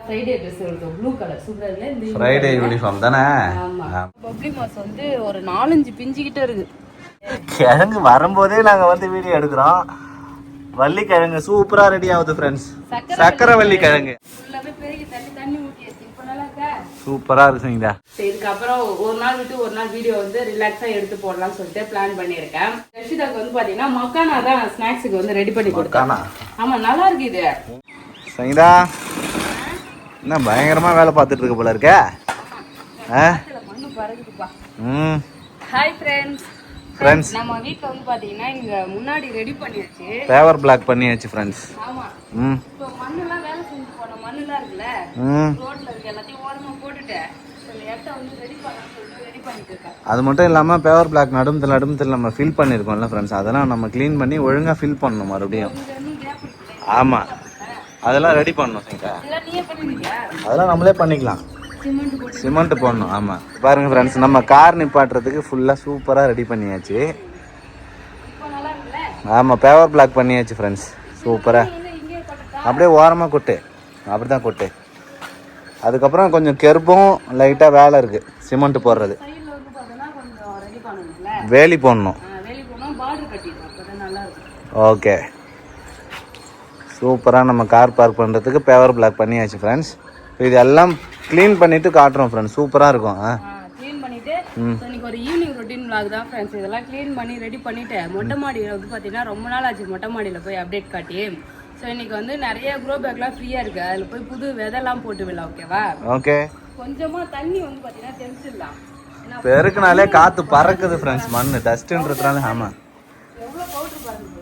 Friday dress எடுத்தோம் blue colour சூப்பரா இல்ல இந்த ஃப்ரைடே யூனிஃபார்ம் தானே ஆமா பப்ளி மாஸ் வந்து ஒரு 4-5 பிஞ்சிக்கிட்ட இருக்கு கிழங்கு வரும்போதே நாங்க வந்து வீடியோ எடுக்கிறோம் வள்ளிக்கிழங்கு சூப்பரா ரெடி ஆகுது ஃப்ரெண்ட்ஸ் சக்கரவள்ளி கிழங்கு ஃபுல்லாவே பெரிய தண்ணி ஊத்தியாச்சு இப்போ நல்லா இருக்கா சூப்பரா இருக்குங்க சரி இதுக்கப்புறம் ஒரு நாள் விட்டு ஒரு நாள் வீடியோ வந்து ரிலாக்ஸா எடுத்து போடலாம்னு சொல்லிட்டு பிளான் பண்ணியிருக்கேன் ரஷிதாக்கு வந்து பாத்தீங்கன்னா மக்கானா தான் ஸ்நாக்ஸுக்கு வந்து ரெடி பண்ணி கொடுத்தாங்க ஆமா நல்லா இருக்கு இது சங்கீதா என்ன பயங்கரமா வேலை பார்த்துட்டு இருக்க போல இருக்க மண்ணு பறகுதுப்பா ம் ஹாய் ஃப்ரெண்ட்ஸ் நம்ம வீட்ல வந்து பாத்தீங்கன்னா இங்க முன்னாடி ரெடி பண்ணியாச்சு பேவர் பிளாக் பண்ணியாச்சு ஃப்ரெண்ட்ஸ் ஆமா இப்போ மண்ணெல்லாம் வேலை செஞ்சு போன மண்ணெல்லாம் இருக்குல்ல ரோட்ல இருக்க எல்லாத்தையும் ஓரமா போட்டுட்டு இடத்த வந்து ரெடி பண்ணலாம்னு சொல்லிட்டு ரெடி பண்ணிட்டு இருக்கேன் அது மட்டும் இல்லாம பேவர் பிளாக் நடுமத்தில் நம்ம ஃபில் பண்ணிருக்கோம்ல ஃப்ரெண்ட்ஸ் அதெல்லாம் நம்ம க்ளீன் பண்ணி ஒழுங்கா ஃபில் பண்ணணும் மறுபடியும் ஆமா அதெல்லாம் ரெடி பண்ணணும் சங்கா அதெல்லாம் நம்மளே பண்ணிக்கலாம் சிமெண்ட் போடணும் ஆமா பாருங்க ஃப்ரெண்ட்ஸ் நம்ம கார் நிப்பாட்டுறதுக்கு ஃபுல்லா சூப்பரா ரெடி பண்ணியாச்சு ஆமா பேவர் பிளாக் பண்ணியாச்சு ஃப்ரெண்ட்ஸ் சூப்பரா அப்படியே ஓரமா கொட்டு அப்படிதான் கொட்டு அதுக்கப்புறம் கொஞ்சம் கெர்பும் லைட்டா வேலை இருக்கு சிமெண்ட் போடுறது வேலி போடணும் ஓகே சூப்பராக நம்ம கார் பார்க் பண்ணுறதுக்கு பேவர் பிளாக் பண்ணியாச்சு ஃப்ரெண்ட்ஸ் இது எல்லாம் க்ளீன் பண்ணிவிட்டு காட்டுறோம் ஃப்ரெண்ட்ஸ் சூப்பராக இருக்கும் க்ளீன் பண்ணிவிட்டு இன்னைக்கு ஒரு ஈவினிங் ரொட்டீன் vlog தான் ஃப்ரெண்ட்ஸ் இதெல்லாம் க்ளீன் பண்ணி ரெடி பண்ணிவிட்டு மொட்டை மாடியில் வந்து பார்த்தீங்கன்னா ரொம்ப நாள் ஆச்சு மொட்டை மாடியில் போய் அப்டேட் காட்டி ஸோ இன்னைக்கு வந்து நிறைய க்ரோ பேக்லாம் ஃப்ரீயாக இருக்குது அதில் போய் புது விதைலாம் போட்டு விடலாம் ஓகேவா ஓகே கொஞ்சமாக தண்ணி வந்து பார்த்தீங்கன்னா தெளிச்சிடலாம் பெருக்குனாலே காற்று பறக்குது ஃப்ரெண்ட்ஸ் மண் டஸ்ட்டுன்றதுனால ஆமாம் எவ்வளோ பவுடர் பாருங்க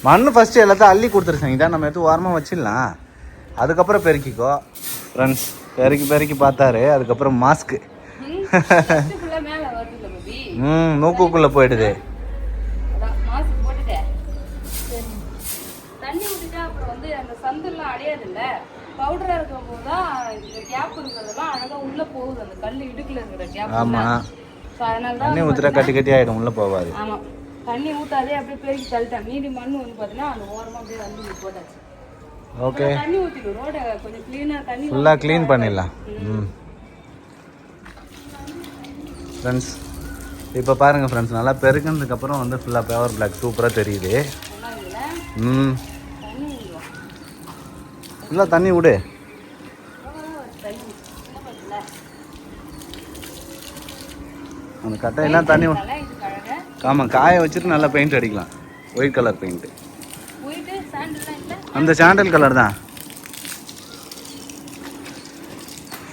மண் ஃபஸ்ட்டு எல்லாத்தையும் அள்ளி கொடுத்துருச்சாங்க இதான் நம்ம எடுத்து ஓரமாக வச்சிடலாம் அதுக்கப்புறம் பெருக்கிக்கோ ஃப்ரெண்ட்ஸ் பெருக்கி பார்த்தாரு அதுக்கப்புறம் மாஸ்க்கு மூக்குக்குள்ளே போயிடுது தண்ணி ஊற்றிட்டா அப்புறம் வந்து அந்த சந்தெல்லாம் அடையாது இல்லை பவுடராக இருக்கும் போது தான் இந்த கேப் இருக்கிறதெல்லாம் அழகாக உள்ளே போகுது அந்த கல் இடுக்கில் இருக்கிற கேப் ஆமாம் ஸோ அதனால தான் தண்ணி ஊற்றிட்டா கட்டி ஆகிடும் உள்ளே போகாது ஆமாம் தண்ணி ஊற்றாதே அப்படியே பெருக்கி தள்ளிட்டேன் மீதி மண் வந்து பார்த்தீங்கன்னா அந்த ஓரமாக அப்படியே வந்து போட்டாச்சு ஓகே தண்ணி ஊற்றிடும் ரோட கொஞ்சம் க்ளீனாக தண்ணி ஃபுல்லாக க்ளீன் பண்ணிடலாம் ஃப்ரெண்ட்ஸ் இப்போ பாருங்கள் ஃப்ரெண்ட்ஸ் நல்லா பெருக்கினதுக்கப்புறம் வந்து ஃபுல்லாக பேவர் பிளாக் சூப்பராக தெரியுது ஃபுல்லாக தண்ணி விடு அந்த கட்டையெல்லாம் தண்ணி ஆமாம் காய வச்சுட்டு நல்லா பெயிண்ட் அடிக்கலாம் ஒயிட் கலர் பெயிண்ட்டு அந்த சாண்டல் கலர் தான்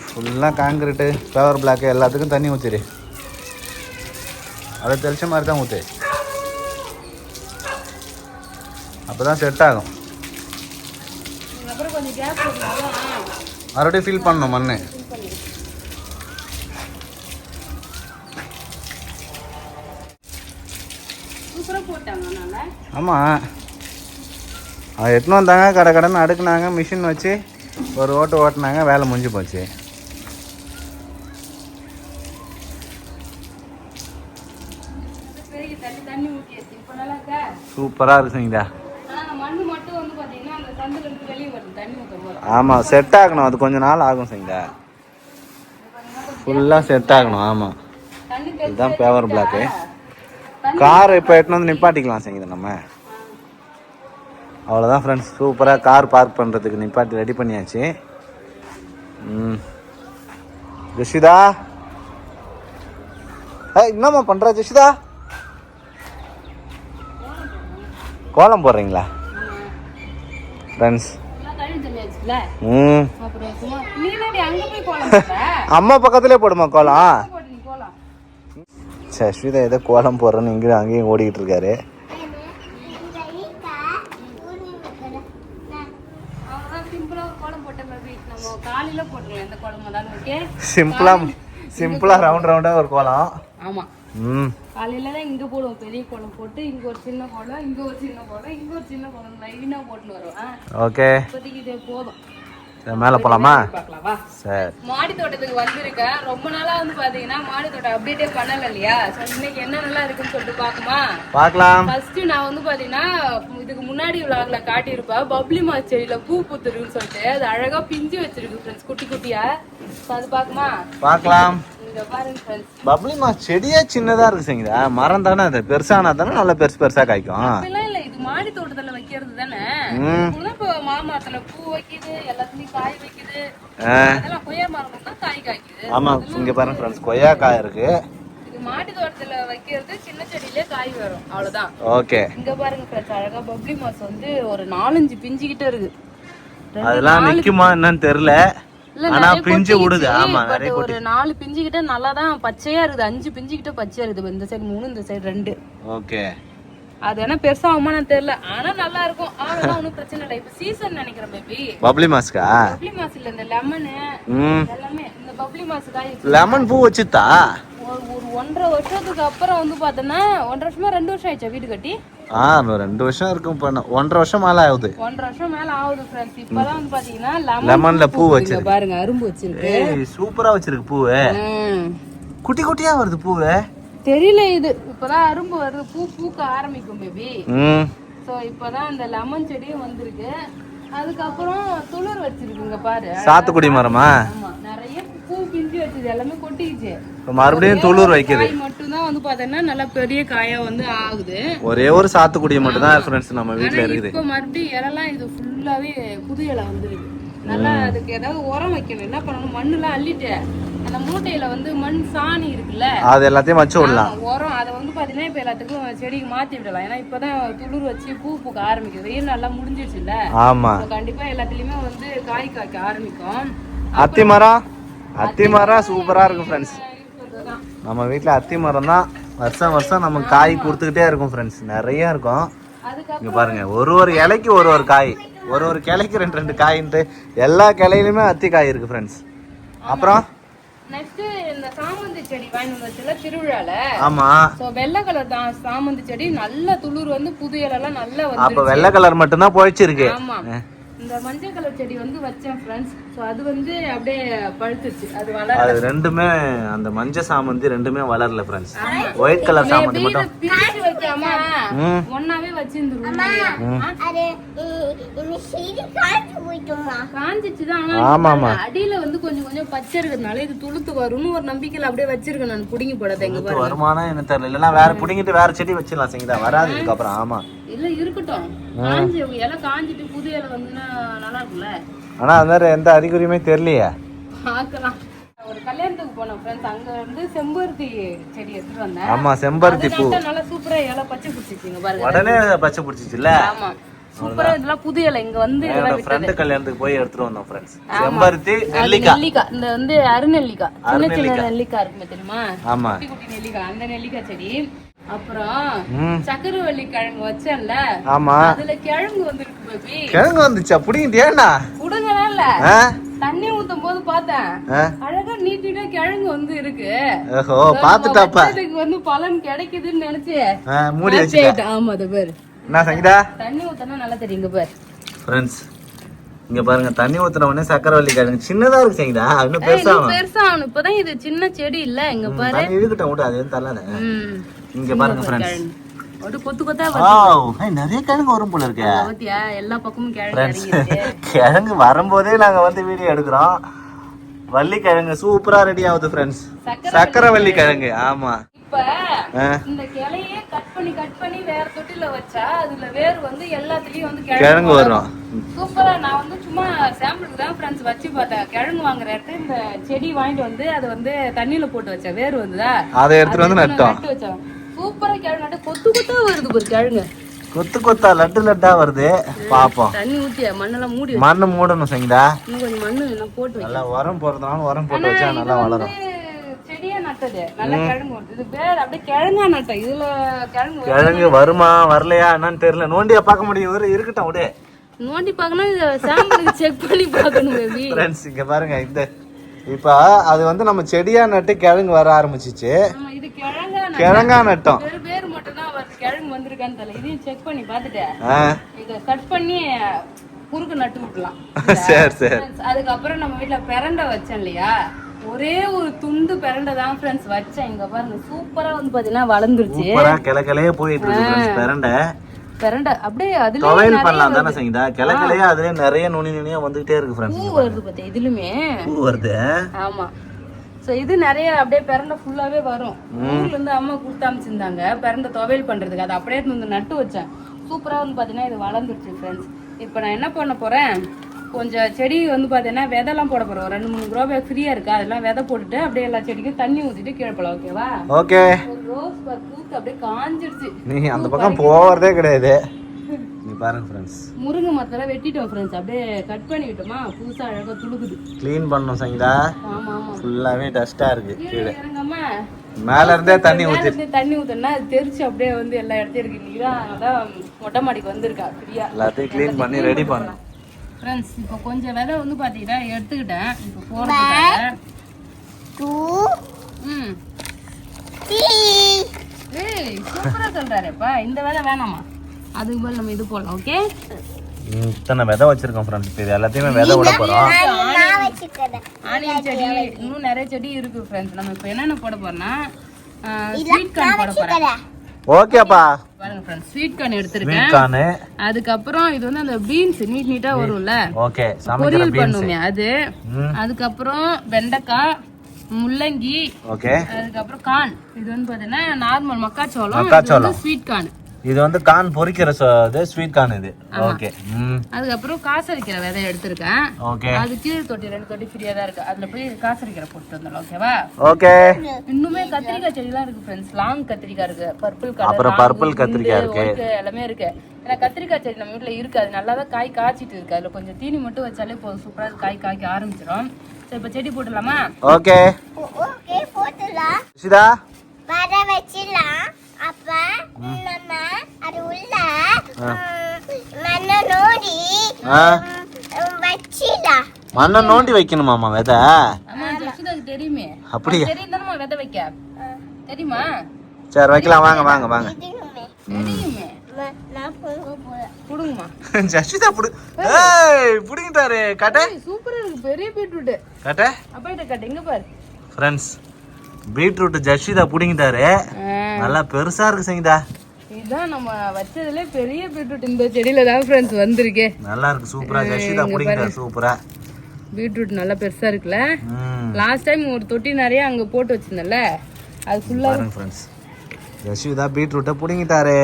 ஃபுல்லாக காங்கிரீட்டு பேவர் பிளாக்கு எல்லாத்துக்கும் தண்ணி ஊற்றிடு அதை தெளிச்ச மாதிரி தான் ஊற்று அப்போ தான் செட் ஆகும் மறுபடியும் ஃபில் பண்ணணும் மண் ஆமாம் அவன் எட்டுன்னு வந்தாங்க கடைன்னு அடுக்குனாங்க மிஷின் வச்சு ஒரு ஓட்டினாங்க வேலை முடிஞ்சு போச்சு சூப்பராக இருக்குங்கடா ஆமாம் செட் ஆகணும் அது கொஞ்சம் நாள் ஆகும் சங்கடா ஃபுல்லாக செட் ஆகணும் ஆமாம் இதுதான் பேவர் பிளாக்கு கார் இப்போ எட்டுன்னு வந்து நிப்பாட்டிக்கலாம் சங்கீதா நம்ம அவ்வளோதான் ஃப்ரெண்ட்ஸ் சூப்பராக கார் பார்க் பண்ணுறதுக்கு நிப்பாட்டி ரெடி பண்ணியாச்சு ஜெஷிதா என்னம்மா பண்ணுறா ஜெஷிதா கோலம் போடுறீங்களா ஃப்ரெண்ட்ஸ் அம்மா பக்கத்துலேயே போடுமா கோலம் சஸ்விதா ஏதோ கோலம் போடுறேன்னு இங்கேயும் அங்கேயும் ஓடிக்கிட்டு இருக்காரு சிம்பிளா ரவுண்டா ஒரு கோலம் ஆமா காலையில தான் இங்க போடுவோம் பெரிய கோலம் போட்டு இங்க ஒரு சின்ன கோலம் இங்க ஒரு சின்ன கோலம் இங்க ஒரு சின்ன கோலம் லைனா போட்டுன்னு வரும் ஓகே இப்போதைக்கு இது போதும் மேல போலாமா? பார்க்கலாம் வா. சரி. மாடி தோட்டத்துக்கு வந்திருக்கேன். ரொம்ப நாளா வந்து பாத்தீங்கன்னா மாடி தோட்டம் அப்டேட்டே பண்ணல இல்லையா? சோ இன்னைக்கு என்ன நல்லா இருக்குன்னு சொல்லிட்டு பாக்குமா? பார்க்கலாம். ஃபர்ஸ்ட் நான் வந்து பாத்தீங்கன்னா இதுக்கு முன்னாடி விலாக்ல காட்டியிருப்பேன் பப்ளி மாஸ் செடியில பூ பூத்துருக்குன்னு சொல்லிட்டு அது அழகா பிஞ்சு வச்சிருக்கு ஃப்ரெண்ட்ஸ், குட்டி குட்டியா. அது பாக்குமா? பார்க்கலாம். இங்க பாருங்க ஃப்ரெண்ட்ஸ், பப்ளி மாஸ் செடியே சின்னதா இருக்கு சரிங்களா? மரம் தானே அது, பெருசானா தானே நல்லா பெருசு பெருசா காய்க்கும். அப்படிலாம் இல்ல, இது மாடி தோட்டத்துல வைக்கிறது தானே. இப்போ மாமரத்துல பூ வைக்குது, எல்லாத்துலயும் காய் வைக்குது. அதெல்லாம் கொய்யா மரம் தான் காய் காய்க்குது. ஆமா, இங்க பாருங்க ஃப்ரெண்ட்ஸ், கொய்யா காய் இருக்கு. இது மாடி தோட்டத்துல வைக்கிறது, சின்ன செடியிலே காய் வரும், அவ்வளவுதான். ஓகே. இங்க பாருங்க ஃப்ரெண்ட்ஸ், அழகா பப்ளி மாஸ் வந்து ஒரு 4-5 பிஞ்சு கிட்ட இருக்கு. அதெல்லாம் நிக்குமா என்னன்னு தெரியல, ஆனா பிஞ்சு விடுது. ஆமா, நிறைய ஒரு 4 பிஞ்சு கிட்ட நல்லா தான் பச்சையா இருக்குது. 5 பிஞ்சு கிட்ட பச்சையா இருக்குது. இந்த சைடு 3, இந்த சைடு 2. ஓகே. அது என்ன பெருசா ஆகுமா தெரியல, ஆனா நல்லா இருக்கும். ஆனா ஒன்னும் பிரச்சனை இல்லை. இப்ப சீசன் நினைக்கிறேன் பேபி. பப்ளி மாஸ்கா? பப்ளி மாஸ் இல்ல, இந்த லெமன் எல்லாமே. இந்த பப்ளி மாஸ் காய் லெமன் பூ வச்சுதா ஒரு 1.5 வருஷத்துக்கு அப்புறம் வந்து பாத்தோம்னா, 1.5 வருஷமா 2 வருஷம் ஆயிடுச்சா வீடு கட்டி? 2 வருஷம் இருக்கும். 1.5 வருஷம் மேல ஆகுது. 1.5 வருஷம் மேல ஆகுது ஃப்ரெண்ட்ஸ். இப்பதான் வந்து பாத்தீங்கன்னா லெமன்ல பூ வச்சிருக்கு பாருங்க, அரும்பு வச்சிருக்கு. சூப்பரா வச்சிருக்கு பூவு. குட்டி குட்டியா வருது பூவு. தெரியல, இது இப்பதான் அரும்பு வருது, பூ பூக்க ஆரம்பிக்கும் பேபி. சோ இப்பதான் அந்த லெமன் செடியும் வந்திருக்கு. அதுக்கப்புறம் துளிர் வச்சிருக்குங்க பாரு. சாத்துக்குடி மரமா? ஆமா, நிறைய பூ பிஞ்சு வச்சது எல்லாமே கொட்டிடுச்சு. மறுபடியும் துளிர் வைக்குது. காய் மட்டும் தான் வந்து பாத்தீங்கன்னா நல்ல பெரிய காயா வந்து ஆகுது. ஒரே ஒரு சாத்துக்குடி மட்டும் தான் ஃப்ரெண்ட்ஸ் நம்ம வீட்ல இருக்குது. இப்போ மறுபடியும் இலைலாம் இது ஃபுல்லாவே புது இலை வந்துருக்கு. நல்லா அதுக்கு ஏதாவது உரம் வைக்கணும். என்ன பண்ணணும், மண்ணுலாம் அள்ளிட்டு அந்த மூட்டையில வந்து மண் சாணி இருக்குல்ல, அது எல்லாத்தையும் வச்சு விடலாம். உரம் அதை வந்து பாத்தீங்கன்னா இப்ப எல்லாத்துக்கும் செடிக்கு மாத்தி விடலாம். ஏன்னா இப்பதான் துளிர் வச்சு பூ பூக்க ஆரம்பிக்குது. வெயில் நல்லா முடிஞ்சிருச்சு இல்ல? ஆமா, கண்டிப்பா எல்லாத்துலயுமே வந்து காய் காய்க்க ஆரம்பிக்கும். அத்தி மரம் சூப்பரா இருக்கும் ஃப்ரெண்ட்ஸ். நம்ம வீட்ல அத்தி மரம் தான் வருஷம் வருஷம் நமக்கு காய் கொடுத்துக்கிட்டே இருக்கும் ஃப்ரெண்ட்ஸ், நிறைய இருக்கும். இங்க பாருங்க, ஒரு இலைக்கு ஒரு காய், ஒரு கிளைக்கு 2 காயின்ட்டு எல்லா கிளையிலுமே அத்தி காய் இருக்கு ஃப்ரெண்ட்ஸ். அப்புறம் நெக்ஸ்ட் இந்த சாமந்தி செடி வாங்கி வச்சல திருவிழால. ஆமா, சோ வெள்ளை கலர் தான் சாமந்தி செடி, நல்ல துளிர் வந்து புது இலைலாம் நல்லா வந்து. அப்ப வெள்ளை கலர் மட்டும் தான் போயிச்சிருக்கு. ஆமா, இந்த மஞ்சள் கலர் செடி வந்து வச்சேன் ஃப்ரெண்ட்ஸ். சோ அது வந்து அப்படியே பழுத்துச்சு, அது வளரல. அது ரெண்டுமே, அந்த மஞ்சள் சாமந்தி ரெண்டுமே வளரல ஃப்ரெண்ட்ஸ். ஒயிட் கலர் சாமந்தி மட்டும் பிரிச்சு வைக்காம ஒண்ணாவே வச்சிருந்துருவோம். காஞ்சிச்சு தான். ஆனா அடியில வந்து கொஞ்சம் கொஞ்சம் பச்சை இருக்கிறதுனால இது துளுத்து வரும்னு ஒரு நம்பிக்கையில அப்படியே வச்சிருக்கேன் நான். புடிங்கி போடாத எங்க பாரு. வருமானம் என்ன தெரியல, இல்லனா வேற புடிங்கிட்டு வேற செடி வச்சிடலாம் சரிங்களா? வராது இதுக்கு அப்புறம். ஆமா, இல்ல இருக்கட்டும், காஞ்சி இலை காஞ்சிட்டு புது இலை வந்துன்னா நல்லா இருக்கும்ல. ஆனா அந்த எந்த அறிகுறியுமே தெரியலையே. பார்க்கலாம். ஒரு கல்யாணத்துக்கு போனோம் ஃப்ரெண்ட்ஸ், அங்க வந்து செம்பருத்தி செடி எடுத்துட்டு வந்தேன். ஆமா, செம்பருத்தி பூ நல்லா சூப்பரா இலை பச்சை பிடிச்சிச்சுங்க பாருங்க. உடனே பச்சை பிடிச்சிச்சுல? ஆமா, சூப்பரா. இதெல்லாம் புது இலை இங்க வந்து இதெல்லாம் ஃப்ரெண்ட் கல்யாணத்துக்கு போய் எடுத்துட்டு வந்தோம் ஃப்ரெண்ட்ஸ். செம்பருத்தி, நெல்லிக்காய். இந்த வந்து அருநெல்லிக்காய், சின்ன சின்ன நெல்லிக்காய் இருக்குமே தெரியுமா? ஆமா, குட்டி குட்டி நெல்லிக்காய், அந்த நெல்லிக்காய் செடி. அப்புறம் சக்கரவள்ளி கிழங்கு வச்சேன்ல, ஆமா, அதுல கிழங்கு வந்துருக்கு பேபி. கிழங்கு வந்துச்சா? புடிங்கிட்டியாடா? புடுங்கலாம் இல்ல, தண்ணி ஊத்தும் போது பார்த்தேன், அழகா நீட்டிட்டா கிழங்கு வந்து இருக்கு. ஓஹோ, பாத்துட்டாப்பா. இதுக்கு வந்து பலன் கிடைக்குதுன்னு நினைச்சு மூடி வச்சிட்டேன். ஆமா, அது பேர் என்ன சங்கீதா? தண்ணி ஊத்தனா நல்லா தெரியுங்க பாரு ஃப்ரெண்ட்ஸ். இங்க பாருங்க, தண்ணி ஊத்துன உடனே சக்கரவள்ளி கிழங்கு சின்னதா இருக்கு சங்கீதா, இன்னும் பெருசா ஆகணும். இப்பதான் இது சின்ன செடி இல்ல, இங்க பாரு. தண்ணி இருக்கட்டும் விடு, அது எதுவும் தரல. இங்க பாருங்க ஃப்ரெண்ட்ஸ், ஒரு கொத்து கொத்தா நிறைய கிழங்கு வரும் போல இருக்கு. பாத்தியா, எல்லா பக்கமும் கிழங்கு. கிழங்கு வரும்போதே நாங்க வந்து வீடியோ எடுக்கிறோம். வள்ளி கிழங்கு சூப்பரா ரெடி ஆகுது ஃப்ரெண்ட்ஸ், சக்கரவள்ளி கிழங்கு. ஆமா, இப்ப இந்த கிளையே கட் பண்ணி வேற தொட்டில வச்சா அதுல வேர் வந்து எல்லாத்துலயும் வந்து கிழங்கு வரும். சூப்பரா. நான் வந்து சும்மா சாம்பிளுக்கு தான் ஃப்ரெண்ட்ஸ் வச்சு பார்த்தேன். கிழங்கு வாங்குற இடத்துல இந்த செடி வாங்கிட்டு வந்து அதை வந்து தண்ணியில போட்டு வச்சேன், வேர் வந்துதா, அதை எடுத்துட்டு வந்து நட்டு வச்சோம். சூப்பரா கிழங்கு நட்டு கொத்து கொத்தா வருது ஒரு கிழங்கு. கொத்து கொத்தா லட்டா வருது. பாப்போம். தண்ணி ஊத்தி மண்ணெல்லாம் மூடி, மண்ணு மூடணும் சங்கீதா. இன்னும் கொஞ்சம் மண்ணு போட்டு நல்லா உரம் போறதுனால உரம் போட்டு வச்சா நல்லா வளரும். செடியா நட்டது நல்ல கிழங்கு வருது. இது பேர் அப்படியே கிழங்கா நட்டேன். இதுல கிழங்கு வருமா வரலையா என்னன்னு தெரியல, நோண்டியா பார்க்க முடியும். இருக்கட்டும் விடு, நோண்டி பார்க்கணும். இத சாம்பிளுக்கு செக் பண்ணி பார்க்கணும் பேபி. ஃப்ரெண்ட்ஸ் இங்க பாருங்க, இந்த இப்ப அது வந்து நம்ம செடியா நட்டு கிழங்கு வர ஆரம்பிச்சிச்சு. இது கிழங்கா நட்டோம். வேர் மட்டும் தான் வருது, கிழங்கு வந்திருக்கான்னு தெரியல. இதையும் செக் பண்ணி பார்த்துட்டேன். இத கட் பண்ணி குறுக்கு நட்டு விட்டுலாம். சரி சரி. அதுக்கப்புறம் நம்ம வீட்டுல பிரண்டை வச்சேன் இல்லையா, ஒரே ஒரு துண்டு பிரண்டை தான் ஃப்ரெண்ட்ஸ் வச்சேன். இங்க பாருங்க சூப்பரா வந்து பாத்தீங்கன்னா வளர்ந்துருச்சு. சூப்பரா கிளக்கிளையே போயிட்டு இருக்கு ஃப்ரெண்ட்ஸ் பிரண்டை. பிரண்டை அப்படியே அதுல துவையல் பண்ணலாம் தானே சங்கீதா? கிளக்கிளையே அதுல நிறைய நுனியா வந்துட்டே இருக்கு ஃப்ரெண்ட்ஸ். பூ வருது பாத்தீங்க இதுலயுமே. பூ வருது. ஆமா. சோ இது நிறைய அப்படியே பிரண்டை ஃபுல்லாவே வரும். ஊர்ல இருந்து அம்மா கொடுத்து அமைச்சிருந்தாங்க பிரண்டை துவையல் பண்றதுக்கு. அதை அப்படியே வந்து நட்டு வச்சேன். சூப்பரா வந்து பாத்தீங்கன்னா இது வளர்ந்துருச்சு ஃப்ரெண்ட்ஸ். இப்போ நான் என்ன பண்ண போறேன், கொஞ்சம் செடி வந்து பாத்தீங்கன்னா விதைலாம் போட போறோம். 2-3 க்ரோ பேக் ஃப்ரீயா இருக்கு, அதெல்லாம் விதை போட்டுட்டு அப்படியே எல்லா செடிக்கும் தண்ணி ஊத்திட்டு கீழே போலாம். ஓகேவா? ஓகே. ரோஸ் பூத்து அப்படியே காஞ்சிருச்சு. நீ அந்த பக்கம் போறதே கிடையாது. நீ பாருங்க ஃப்ரெண்ட்ஸ், முருங்கை மரத்தெல்லாம் வெட்டிட்டோம் ஃப்ரெண்ட்ஸ். அப்படியே கட் பண்ணிக்கிட்டோமா, புதுசா அழகா துளுக்குது. க்ளீன் பண்ணணும் சங்கீதா. ஆமா ஆமா. ஃபுல்லாவே டஸ்டா இருக்கு. கீழே இறங்காம மேல இருந்தே தண்ணி ஊத்தி தண்ணி ஊத்துனா அது தெரிச்சு அப்படியே வந்து எல்லா இடத்தையும் இருக்கு. இன்னைக்கு அதான் மொட்டை மாடிக்கு வந்திருக்கா ஃப்ரீயா. எல்லாத்தையும் க்ளீன் பண்ணி ரெடி பண்ணணும் ஃப்ரெண்ட்ஸ். இப்போ கொஞ்சம் விதை வந்து பாத்தீங்கன்னா எடுத்துக்கிட்டேன். இப்போ போறதுக்காக ஏய் சூப்பரா சொல்றாருப்பா. இந்த விதை வேணாமா, அதுக்கு மேல நம்ம இது போடலாம். ஓகே, இத்தனை விதை வச்சிருக்கோம் ஃப்ரெண்ட்ஸ். இப்போ இது எல்லாத்தையுமே விதை விட போறோம். ஆனியன் செடி இன்னும் நிறைய செடி இருக்கு ஃப்ரெண்ட்ஸ். நம்ம இப்போ என்னென்ன போட போறோம்னா ஸ்வீட் கார்ன் போட போறோம். ஓகேப்பா பாருங்க ஃப்ரெண்ட்ஸ், ஸ்வீட் கார்ன் எடுத்துருக்கேன். Sweet corn. அதுக்கப்புறம் இது வந்து அந்த பீன்ஸ் நீட்டா வரும்ல, ஓகே, பொரியல் பண்ணுமே அது. அதுக்கப்புறம் வெண்டைக்காய், முள்ளங்கி, ஓகே. அதுக்கப்புறம் கார்ன். இது வந்து பாத்தீங்கன்னா நார்மல் மக்காச்சோளம், ஸ்வீட் கார்ன். இது வந்து கார்ன் பொரிக்கிற ஸ்வீட் கார்ன் இது. ஓகே. அதுக்கப்புறம் காசரிக்கிற விதை எடுத்திருக்கேன். ஓகே. அது கீழே தொட்டி 2 தொட்டி ஃப்ரீயா தான் இருக்கு, அதுல போய் காசரிக்கிற போட்டு வந்துடலாம். ஓகேவா? ஓகே. இன்னுமே கத்திரிக்காய் செடிலாம் இருக்கு ஃப்ரெண்ட்ஸ். லாங் கத்திரிக்காய் இருக்கு, பர்பிள் கலர், அப்புறம் பர்பிள் கத்திரிக்காய் இருக்கு, எல்லாமே இருக்கு. ஏன்னா கத்திரிக்காய் செடி நம்ம வீட்டுல இருக்கு, அது நல்லா தான் காய் காய்ச்சிட்டு இருக்கு. அதுல கொஞ்சம் தீனி மட்டும் வச்சாலே போதும், சூப்பரா காய் காய்க்க ஆரம்பிச்சிடும். சரி இப்ப செடி போட்டுடலாமா? ஓகே. ஓகே போட்டுடலாம். சிதா வர வெச்சிடலாம். அப்ப நம்ம அது உள்ள மண்ணை நோண்டி வச்சிடலாம். மண்ணை நோண்டி வைக்கணுமாமா விதை? ஆமா ஜெஷிதாக்கு தெரியுமே. அப்படியே தெரியுமா விதை வைக்க தெரியுமா? சரி வைக்கலாம், வாங்க வாங்க வாங்க. தெரியுமே, நான் புடுங்கம்மா. ஜஷிதா புடு. ஏய் புடிங்கிட்டாரு. கட்ட சூப்பரா இருக்கு, பெரிய பீட்ரூட். கட்ட அப்பைட்ட கட்ட இங்க பாரு ஃப்ரெண்ட்ஸ். பீட்ரூட் ஜஷிதா புடிங்கிட்டாரு. நல்லா பெருசா இருக்கு சங்கீதா. இதுதான் நம்ம வச்சதுல பெரிய பீட்ரூட். இந்த செடியில தான் ஃப்ரெண்ட்ஸ் வந்திருக்கு. நல்லா இருக்கு, சூப்பரா. ஜஷிதா புடிங்கிட்டாரு, சூப்பரா. பீட்ரூட் நல்லா பெருசா இருக்குல்ல. லாஸ்ட் டைம் ஒரு தொட்டி நிறைய அங்க போட்டு வச்சிருந்தல, அது ஃபுல்லா பாருங்க ஃப்ரெண்ட்ஸ். ஜஷிதா பீட்ரூட்டை புடிங்கிட்டாரு.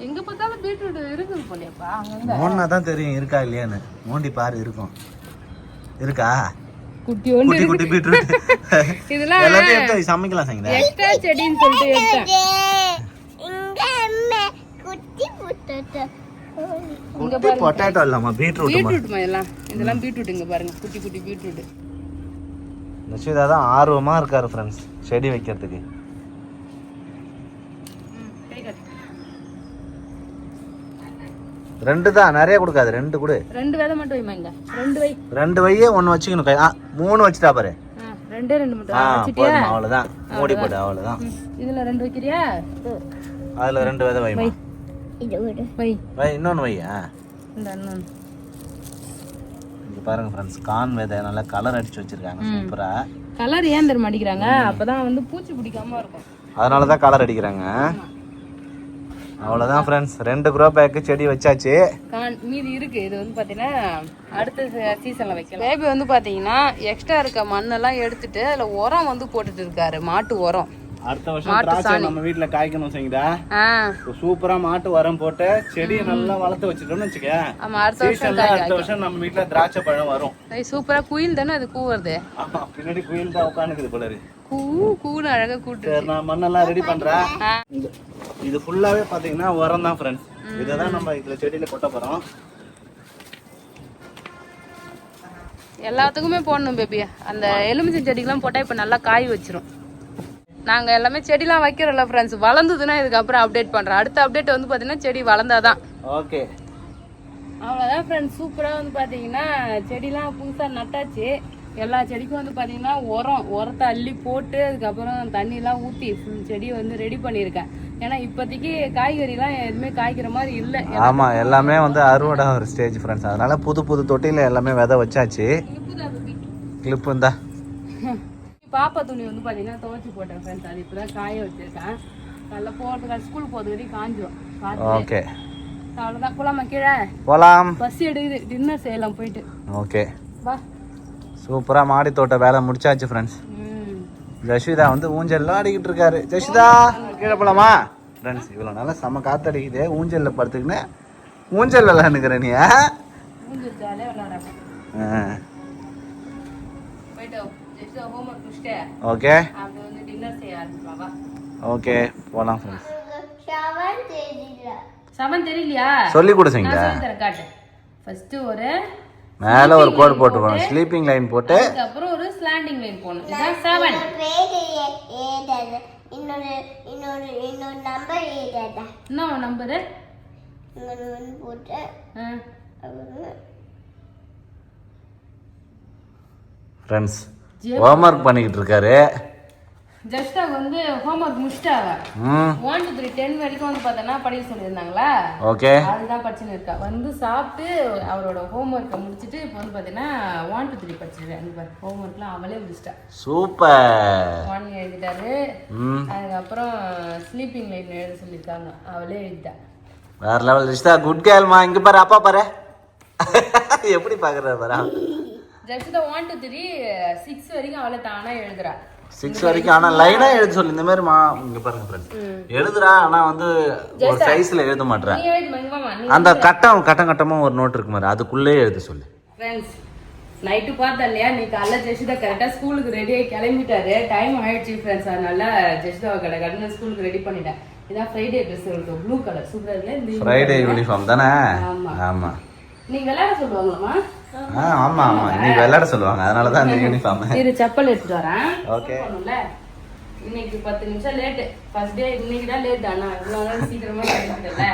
எங்க பார்த்தாலும் பீட்ரூட் இருக்குது போலப்பா. அங்க மோன்னா தான் தெரியும் இருக்கா இல்லையான்னு. மோண்டி பாரு, இருக்கும். இருக்கா? குட்டி குட்டி குட்டி பீட்ரூட். இதெல்லாம் எல்லாத்தையும் எடுத்து சமைக்கலாம் சங்கீதா. எக்ஸ்ட்ரா செடின்னு சொல்லிட்டு எடுத்தேன். இங்க குட்டி பொட்டேட்டோ. இங்க பாருங்க, பொட்டேட்டோ இல்லம்மா, பீட்ரூட். பீட்ரூட் இதெல்லாம், இதெல்லாம் பீட்ரூட். இங்க பாருங்க குட்டி குட்டி பீட்ரூட். ஜஷிதா தான் ஆர்வமா இருக்காரு ஃப்ரெண்ட்ஸ் செடி வைக்கிறதுக்கு. ரெண்டு தான், நிறைய கொடுக்காது, 2 கொடு. 2 விதை மட்டும் வைமா. இங்க 2 வை. 2 வையே 1 வச்சுக்கணும். 3 வச்சுட்டா பாரு. 2 மட்டும் வச்சிட்டியா? அவ்வளவுதான், மூடி போடு, அவ்வளவுதான். இதுல 2 வைக்கிறியா? அதுல 2 விதை வைமா. இது விடு. வை வை. இன்னொன்னு வையா. இந்த அண்ணன் இங்க பாருங்க ஃப்ரெண்ட்ஸ், கார்ன் விதை நல்லா கலர் அடிச்சு வச்சிருக்காங்க, சூப்பரா. கலர் ஏன் தெரியுமா அடிக்கிறாங்க? அப்பதான் வந்து பூச்சி பிடிக்காம இருக்கும், அதனாலதான் கலர் அடிக்கிறாங்க. அவ்வளவுதான் ஃப்ரெண்ட்ஸ், 2 க்ரோ பேக் செடி வச்சாச்சு. மீதி இருக்கு. இது வந்து பாத்தீங்கன்னா அடுத்த சீசன்ல வைக்கலாம். பேபி வந்து பாத்தீங்கன்னா எக்ஸ்ட்ரா இருக்க மண்ணெல்லாம் எடுத்துட்டு அதுல உரம் வந்து போட்டுட்டு இருக்காரு, மாட்டு உரம். அடுத்த வருஷம் திராட்சை நம்ம வீட்ல காய்க்கணும் சங்கீதா. சூப்பரா மாட்டு உரம் போட்டு செடியை நல்லா வளர்த்து வச்சிட்டோம்னு வச்சுக்க. ஆமா, அடுத்த வருஷம் நம்ம வீட்ல திராட்சை பழம் வரும். சூப்பரா. குயில் தானே அது கூவுறது? ஆமா, பின்னாடி குயில் தான் உட்காந்துக்குது போல இருக்கு. கூன்னு அழகா கூட்டு. நான் மண்ணெல்லாம் ரெடி பண்றேன். இது ஃபுல்லாவே பாத்தீங்கன்னா உரம் தான் ஃப்ரெண்ட்ஸ். இததான் நம்ம இதுல செடியில கொட்ட போறோம். எல்லாத்துக்குமே போடணும் பேபி. அந்த எலுமிச்சை செடிக்கெல்லாம் போட்டா இப்ப நல்லா காய் வச்சிரும். நாங்க எல்லாமே செடிலாம் வைக்கிறோம்ல ஃப்ரெண்ட்ஸ், வளர்ந்ததுன்னா இதுக்கப்புறம் அப்டேட் பண்றோம். அடுத்த அப்டேட் வந்து பாத்தீங்கன்னா செடி வளர்ந்தாதான். ஓகே, அவ்வளோதான் ஃப்ரெண்ட்ஸ். சூப்பரா வந்து பாத்தீங்கன்னா செடிலாம் புதுசா நட்டாச்சு. எல்லா செடிக்கும் வந்து பாத்தீங்கன்னா உரத்தை அள்ளி போட்டு அதுக்கப்புறம் தண்ணிலாம் ஊற்றி ஃபுல் செடியை வந்து ரெடி பண்ணியிருக்கேன். ஏன்னா இப்போதைக்கு காய்கறிலாம் எதுவுமே காய்க்கிற மாதிரி இல்லை. ஆமா எல்லாமே வந்து அறுவடை ஒரு ஸ்டேஜ் ஃப்ரெண்ட்ஸ். அதனால புது புது தொட்டியில எல்லாமே விதை வச்சாச்சு. கிளிப்பு இருந்தா பாப்பா துணி வந்து பார்த்தீங்கன்னா துவைச்சி போட்டேன் ஃப்ரெண்ட்ஸ். அது இப்போ தான் காய வச்சிருக்கேன். நல்லா போகிறதுக்கு ஸ்கூல் போகிறது வரைக்கும் காஞ்சோம். ஓகே அவ்வளோதான். போலாமா கீழே? போலாம். பஸ் எடுக்குது, டின்னர் செய்யலாம் போயிட்டு. ஓகே வா. சூப்பராக மாடி தோட்ட வேலை முடிச்சாச்சு ஃப்ரெண்ட்ஸ். ஜஷிதா வந்து ஊஞ்சல்லாம் ஆடிக்கிட்டு இருக்காரு. ஜஷிதா கீழே போலாமா ஃப்ரெண்ட்ஸ்? இவ்வளோ நல்லா செம்ம காத்தடிக்குது. ஊஞ்சலில் படுத்துக்கின்னு ஊஞ்சல் விளாண்டுக்கிற நீ. ஊஞ்சல் ஜாலியாக விளாடாம போயிட்டு ஹோம்ஒர்க் முடிச்சுட்டு ஓகே அப்படி வந்து டின்னர் செய்ய ஆரம்பிக்கலாம். வா. ஓகே போலாம் ஃப்ரெண்ட்ஸ். செவன் தெரியலையா? சொல்லி கொடுங்க. காட்டு. ஃபர்ஸ்ட் ஒரு மேல ஒரு கோட் போட்டுருவோம், ஸ்லீப்பிங் லைன் போட்டு அப்புறம் ஒரு ஸ்லாண்டிங் லைன் போடணும். இதான் 7. இன்னொரு இன்னொரு இன்னொரு நம்பர் ஏதாடா? என்ன நம்பர்? இன்னொரு போட்டு ஃப்ரெண்ட்ஸ் ஹோம்ஒர்க் பண்ணிக்கிட்டு இருக்காரு. ஜஸ்ட் வந்து ஹோம்ஒர்க் முடிச்சிட்டாங்க. 1 to 3 10 வரைக்கும் வந்து பார்த்தோன்னா படிக்க சொல்லியிருந்தாங்களா? ஓகே அதுதான் படிச்சுன்னு இருக்கா. வந்து சாப்பிட்டு அவரோட ஹோம்ஒர்க்கை முடிச்சுட்டு இப்போ வந்து பார்த்தீங்கன்னா 1 to 3 படிச்சிருக்கேன். ஹோம்ஒர்க்லாம் அவளே முடிச்சிட்டா. சூப்பர். 1 எழுதிட்டாரு. அதுக்கப்புறம் ஸ்லீப்பிங் லைன் எழுத சொல்லியிருக்காங்க, அவளே எழுதிட்டா. வேற லெவல் ஜெஷிதா. குட் கேர்ள்மா. இங்க பாரு அப்பா பாரு எப்படி பாக்குறாரு பாரு. ஜஸ்ட் 1 to 3 6 வரைக்கும் அவளை தானா எழுதுறா. 6 வரைக்கும். ஆனா லைனா எழுத சொல்லி இந்த மாதிரி இங்க பாருங்க ஃப்ரெண்ட்ஸ் எழுதுறா. ஆனா வந்து ஒரு சைஸ்ல எழுத மாட்டறா. நீ எழுது மங்கம்மா. அந்த கட்டமா ஒரு நோட் இருக்கு மாதிரி அதுக்குள்ளே எழுத சொல்லு. ஃப்ரெண்ட்ஸ் நைட்டு பார்த்தா இல்லையா, நீ காலைல ஜெஷிதா கரெக்டாக ஸ்கூலுக்கு ரெடியாகி கிளம்பிட்டாரு. டைம் ஆயிடுச்சு ஃப்ரெண்ட்ஸ். அதனால ஜெஷிதாவை கடை ஸ்கூலுக்கு ரெடி பண்ணிட்டேன். இதான் ஃப்ரைடே ட்ரெஸ் இருக்கும், ப்ளூ கலர் சூப்பராக இல்லை? இந்த ஃப்ரைடே யூனிஃபார்ம் தானே? ஆமா. நீ விளையாட சொல்லுவாங்களாமா? ஆமா ஆமா நீ விளையாட சொல்லுவாங்க, அதனால தான் இந்த யூனிஃபார்ம். இரு செப்பல் எடுத்துட்டு வரேன். ஓகே. இன்னைக்கு 10 நிமிஷம் லேட். ஃபர்ஸ்ட் டே இன்னைக்கு தான் லேட். ஆனா இவ்வளவு நாள் சீக்கிரமா கிளம்பிட்டல.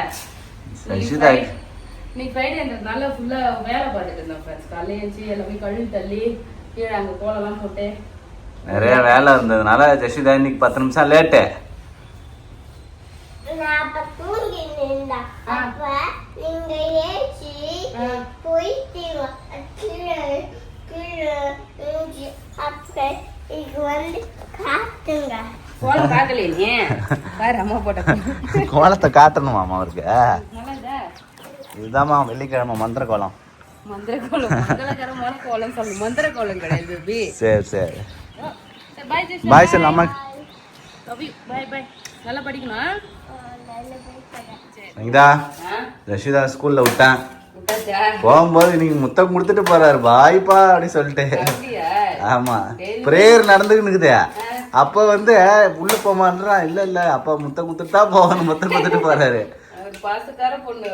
இன்னைக்கு ஃப்ரைடேன்றதுனால ஃபுல்லா வேலை பார்த்துட்டு இருந்தோம் ஃப்ரெண்ட்ஸ். காலையில எழுந்து எல்லாமே கழுவி தள்ளி கீழே அங்கே கோலம்லாம் போட்டு நிறைய வேலை இருந்ததுனால ஜெஷிதா இன்னைக்கு 10 நிமிஷம் லேட்டு. கோலத்தை காட்டணுமாமா அவருக்கு? இதுதான்மா வெள்ளிக்கிழமை மந்திர கோலம். சரி சரி பாய் சார். அம்மா நல்லா படிக்கணும். ஜஷிதா ஸ்கூல்ல விட்டேன். போகும்போது இன்னைக்கு முத்தம் கொடுத்துட்டு போறாரு பாய்ப்பா அப்படின்னு சொல்லிட்டு. ஆமா பிரேயர் நடந்துக்குன்னு அப்ப வந்து உள்ள போமான்றா. இல்ல இல்ல அப்ப முத்தம் கொடுத்துட்டு தான் போகணும். முத்தம் கொடுத்துட்டு போறாரு. பாசக்கார பொண்ணு.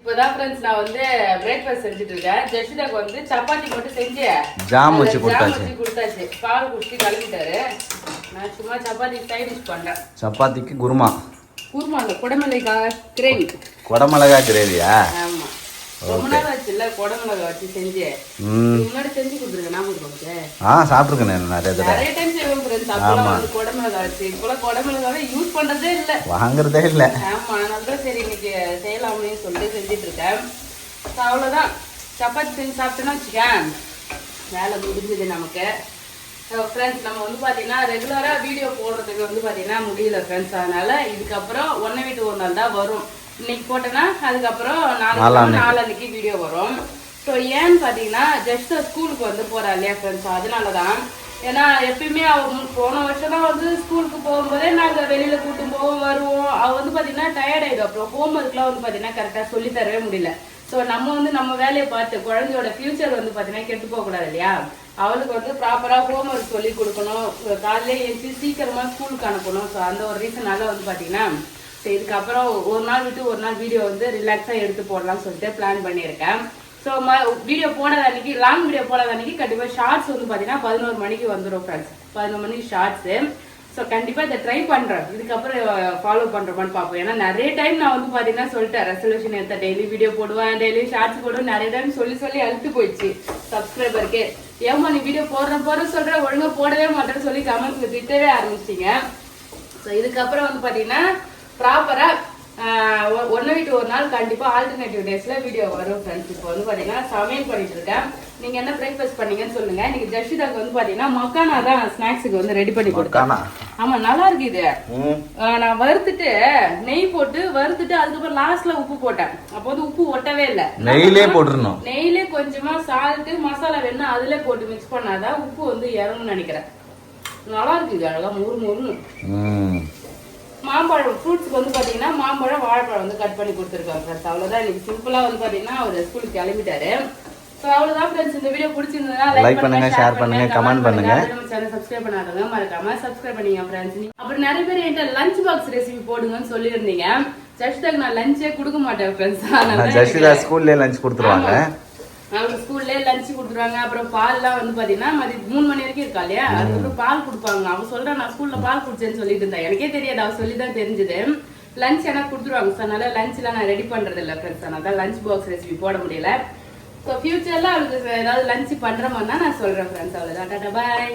இப்பதான் ஃப்ரெண்ட்ஸ் நான் வந்து பிரேக்ஃபாஸ்ட் செஞ்சுட்டு இருக்கேன். ஜெஷிதாக்கு வந்து சப்பாத்தி மட்டும் செஞ்சு ஜாம் வச்சு கொடுத்தாச்சு. பால் குடிச்சு கிளம்பிட்டாரு. நான் சும்மா சப்பாத்தி சைட் டிஷ் பண்றேன். சப்பாத்திக்கு குருமா. குருமா இல்ல, குடமிளகாய் கிரேவி. குடமிளகாய் கிரேவியா? ஆமா. ரொம்ப நாள் ஆச்சுல்ல குடமிளகாய் வச்சு செஞ்சு. முன்னாடி செஞ்சு கொடுத்துருக்கேன். நான் கொடுத்துருக்கேன். சாப்பிட்டுருக்கேன் நிறைய டைம் செய்வேன் ஃப்ரெண்ட்ஸ். அப்பெல்லாம் வந்து குடமிளகாய் வச்சு. இப்பெல்லாம் குடமிளகாவை யூஸ் பண்றதே இல்ல, வாங்குறதே இல்ல. ஆமா அதனால சரி இன்னைக்கு செய்யலாமே சொல்லிட்டு செஞ்சுட்டு இருக்கேன். அவ்வளவுதான். சப்பாத்தி செஞ்சு சாப்பிட்டேன்னா வச்சுக்கேன் வேலை முடிஞ்சது நமக்கு. ஃப்ரெண்ட்ஸ் நம்ம வந்து பார்த்தீங்கன்னா ரெகுலராக வீடியோ போடுறதுக்கு வந்து பார்த்தீங்கன்னா முடியல ஃப்ரெண்ட்ஸ். அதனால இதுக்கப்புறம் ஒன்றை விட்டு ஒரு நாள் தான் வரும். இன்னைக்கு போட்டேன்னா அதுக்கப்புறம் நாளைக்கு வீடியோ வரும். ஸோ ஏன்னு பார்த்தீங்கன்னா ஜஸ்ட் ஸ்கூலுக்கு வந்து போகிறா இல்லையா ஃப்ரெண்ட்ஸ், அதனால தான். ஏன்னா எப்பயுமே அவங்க போன வருஷம்லாம் வந்து ஸ்கூலுக்கு போகும்போதே நாங்கள் வெளியில் கூட்டும் போவோம் வருவோம். அவள் வந்து பார்த்தீங்கன்னா டயர்ட் ஆகிடும். அப்புறம் ஹோம்ஒர்க்லாம் வந்து பார்த்தீங்கன்னா கரெக்டாக சொல்லி தரவே முடியல. ஸோ நம்ம வந்து நம்ம வேலையை பார்த்து குழந்தையோட ஃபியூச்சர் வந்து பார்த்தீங்கன்னா கெட்டு போகக்கூடாது இல்லையா. அவளுக்கு வந்து ப்ராப்பராக ஹோம்ஒர்க் சொல்லி கொடுக்கணும். காலையிலே எழுந்து சீக்கிரமாக ஸ்கூலுக்கு அனுப்பணும். ஸோ அந்த ஒரு ரீசனால வந்து பார்த்தீங்கன்னா சரி இதுக்கப்புறம் ஒரு நாள் விட்டு ஒரு நாள் வீடியோ வந்து ரிலாக்ஸாக எடுத்து போடலாம்னு சொல்லிட்டு பிளான் பண்ணியிருக்கேன். ஸோ வீடியோ போடாத அன்னைக்கு லாங் வீடியோ போடாத அன்னைக்கு கண்டிப்பாக ஷார்ட்ஸ் வந்து பார்த்தீங்கன்னா 11 மணிக்கு வந்துடும் ஃப்ரெண்ட்ஸ். 11 மணிக்கு ஷார்ட்ஸு. ஸோ கண்டிப்பாக இதை ட்ரை பண்ணுறேன். இதுக்கப்புறம் ஃபாலோ பண்ணுறோமான்னு பார்ப்போம். ஏன்னா நிறைய டைம் நான் வந்து பார்த்தீங்கன்னா சொல்லிட்டேன் ரெசல்யூஷன் எடுத்த டெய்லி வீடியோ போடுவேன், டெய்லி ஷார்ட்ஸ் போடுவேன். நிறைய டைம் சொல்லி அழுத்து போயிடுச்சு சப்ஸ்கிரைபருக்கு. ஏமா நீ வீடியோ போடுற சொல்கிற ஒழுங்காக போடவே மாட்டேன்னு சொல்லி கமெண்ட்ஸில் திட்டவே ஆரம்பிச்சிங்க. ஸோ இதுக்கப்புறம் வந்து பார்த்தீங்கன்னா ப்ராப்பராக ஒன்றை விட்டு ஒரு நாள் கண்டிப்பாக ஆல்டர்னேட்டிவ் டேஸில் வீடியோ வரும் ஃப்ரெண்ட்ஸ். இப்போ வந்து பார்த்தீங்கன்னா சமையல் பண்ணிட்டு இருக்கேன். நீங்கள் என்ன பிரேக்ஃபாஸ்ட் பண்ணீங்கன்னு சொல்லுங்கள். இன்னைக்கு ஜஷிதாக்கு வந்து பார்த்தீங்கன்னா மக்கானா தான் ஸ்நாக்ஸுக்கு வந்து ரெடி பண்ணி கொடுத்தேன். ஆமாம் நல்லா இருக்கு இது. நான் வறுத்துட்டு நெய் போட்டு வறுத்துட்டு அதுக்கப்புறம் லாஸ்ட்ல உப்பு போட்டேன். அப்போ வந்து உப்பு ஒட்டவே இல்லை. நெய்யிலே போட்டுருணும். நெய்யிலே கொஞ்சமா சால்ட்டு மசாலா வேணா அதுல போட்டு மிக்ஸ் பண்ணாதான் உப்பு வந்து இறங்கும்னு நினைக்கிறேன். நல்லா இருக்கு இது அழகா முறு முறுன்னு. மாம்பழம் ஃப்ரூட்ஸ்க்கு வந்து பாத்தீங்கன்னா மாம்பழம் வாழைப்பழம் வந்து கட் பண்ணி கொடுத்துருக்காங்க ஃப்ரெண்ட்ஸ். அவ்வளவுதான். இன்னைக்கு சிம்பிளா வந்து பாத்தீங்கன்னா அவர் ஸ்கூலுக்கு கிளம்பிட்டாரு. ஸோ அவ்வளவுதான் ஃப்ரெண்ட்ஸ். இந்த வீடியோ பிடிச்சிருந்ததுன்னா லைக் பண்ணுங்க, ஷேர் பண்ணுங்க, கமெண்ட் பண்ணுங்க. நம்ம சேனல் சப்ஸ்கிரைப் பண்ணாதவங்க மறக்காம சப்ஸ்கிரைப் பண்ணிங்க ஃப்ரெண்ட்ஸ். அப்புறம் நிறைய பேர் என்கிட்ட லஞ்ச் பாக்ஸ் ரெசிபி போடுங்கன்னு சொல்லியிருந்தீங்க. ஜஷிதாக்கு நான் லஞ்சே கொடுக்க மாட்டேன் ஃப்ரெண்ட்ஸ். ஜஷிதா ஸ்கூல்லே லஞ்ச் கொடுத்துருவாங்க. அவங்க ஸ்கூல்ல லஞ்ச் கொடுத்துருவாங்க. அப்புறம் பால்லாம் வந்து பாத்தீங்கன்னா மதியம் 3 மணி வரைக்கும் இருக்கா இல்லையா, அதுக்கப்புறம் பால் கொடுப்பாங்க. அவன் சொல்றான் நான் ஸ்கூல்ல பால் குடிச்சேன்னு சொல்லிட்டு இருந்தா. எனக்கே தெரியாது, அவ சொல்லிதான் தெரிஞ்சது. லஞ்ச் எனக்கு கொடுத்துருவாங்க. ஸோ அதனால லஞ்ச்லாம் நான் ரெடி பண்றது இல்லை ஃப்ரெண்ட்ஸ். அதனால லஞ்ச் பாக்ஸ் ரெசிபி போட முடியல. ஸோ ஃபியூச்சர்ல அவளுக்கு ஏதாவது லஞ்ச் பண்ற மாதிரி தான் நான் சொல்றேன் ஃப்ரெண்ட்ஸ். அவ்வளவுதான். டாடா பாய்.